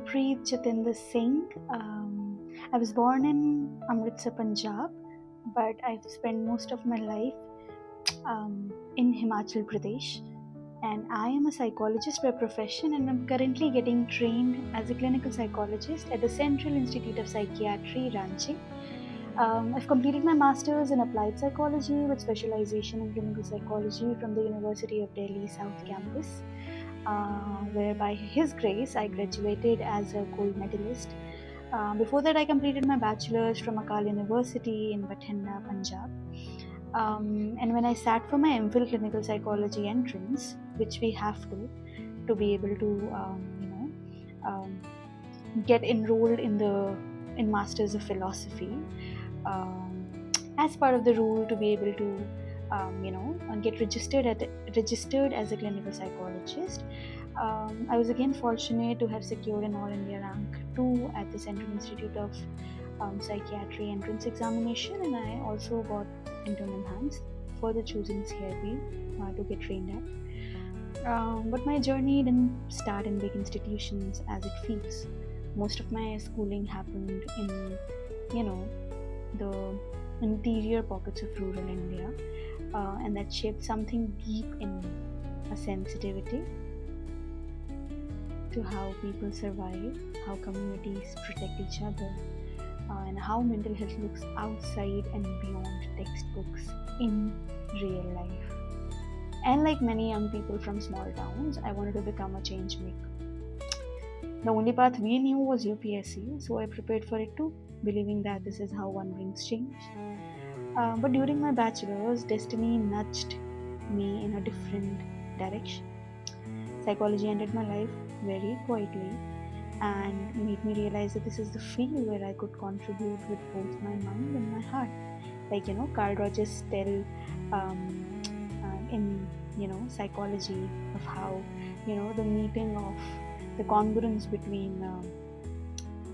Gurpreet Jatinder Singh. I was born in Amritsar, Punjab, but I've spent most of my life in Himachal Pradesh. And I am a psychologist by profession, and I'm currently getting trained as a clinical psychologist at the Central Institute of Psychiatry, Ranchi. I've completed my master's in applied psychology with specialization in clinical psychology from the University of Delhi South Campus, where by His grace I graduated as a gold medalist. Before that, I completed my bachelor's from Akal University in Bathinda, Punjab. And when I sat for my MPhil clinical psychology entrance, which we have to be able to, get enrolled in Masters of Philosophy, as part of the rule to be able to, get registered as a clinical psychologist. I was again fortunate to have secured an All India rank 2 at the Central Institute of Psychiatry entrance examination, and I also got intern enhanced for the choosing CIP to get trained at. But my journey didn't start in big institutions as it feels. Most of my schooling happened in, the interior pockets of rural India, and that shaped something deep in me, a sensitivity to how people survive, how communities protect each other, and how mental health looks outside and beyond textbooks in real life. And like many young people from small towns, I wanted to become a change maker. The only path we knew was UPSC, so I prepared for it too, believing that this is how one brings change. But during my bachelor's, destiny nudged me in a different direction. Psychology entered my life very quietly and made me realize that this is the field where I could contribute with both my mind and my heart. Like, Carl Rogers tell in, psychology of how, the meeting of the congruence between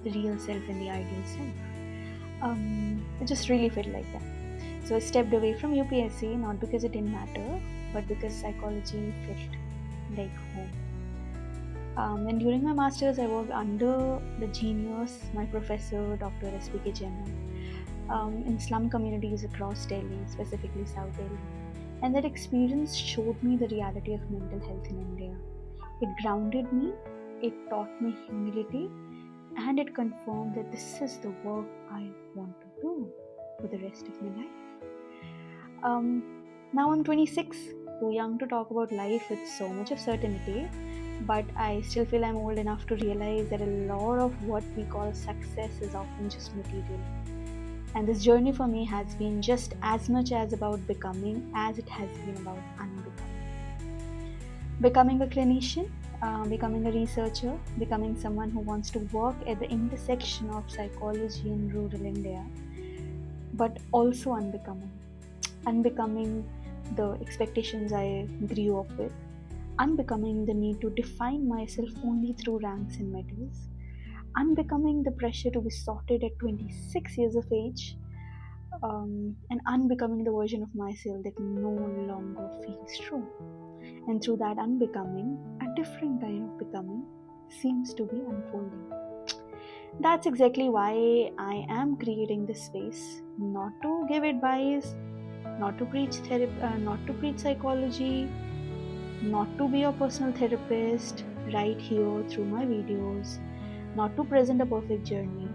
the real self and the ideal self. It just really felt like that. So I stepped away from UPSC, not because it didn't matter, but because psychology felt like home. And during my master's, I worked under the genius, my professor, Dr. S.P.K. Jena, in slum communities across Delhi, specifically South Delhi. And that experience showed me the reality of mental health in India. It grounded me, it taught me humility, and it confirmed that this is the work I want to do for the rest of my life. Now I'm 26, too young to talk about life with so much of certainty, but I still feel I'm old enough to realize that a lot of what we call success is often just material. And this journey for me has been just as much as about becoming as it has been about unbecoming. Becoming a clinician, becoming a researcher, becoming someone who wants to work at the intersection of psychology in rural India, but also unbecoming. Unbecoming the expectations I grew up with, unbecoming the need to define myself only through ranks and medals, unbecoming the pressure to be sorted at 26 years of age, and unbecoming the version of myself that no longer feels true. And through that unbecoming, a different kind of becoming seems to be unfolding. That's exactly why I am creating this space, not to give advice, not to preach not to preach psychology, not to be a personal therapist right here through my videos, not to present a perfect journey,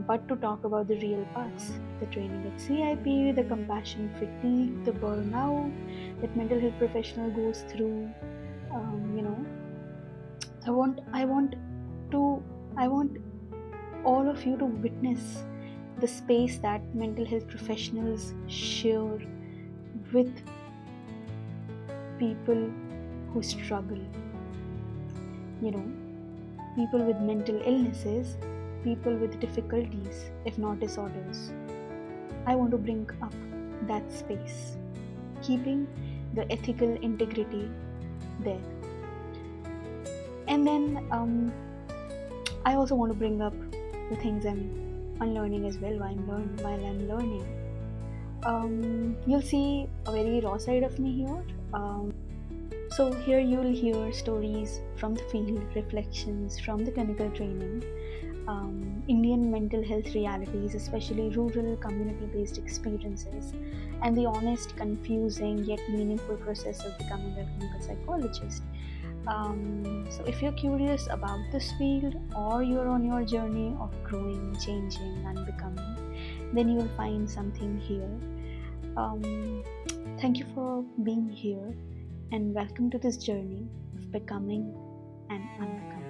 but to talk about the real parts, the training at CIP, the compassion fatigue, the burnout that mental health professional goes through. I want all of you to witness the space that mental health professionals share with people who struggle. People with mental illnesses, people with difficulties, if not disorders. I want to bring up that space, keeping the ethical integrity there. And then I also want to bring up the things I'm unlearning as well while I'm learning. You'll see a very raw side of me here. So here you'll hear stories from the field, reflections from the clinical training, Indian mental health realities, especially rural community-based experiences, and the honest, confusing yet meaningful process of becoming a clinical psychologist. So if you're curious about this field, or you're on your journey of growing, changing, and becoming, then you will find something here. Thank you for being here, and welcome to this journey of becoming and unbecoming.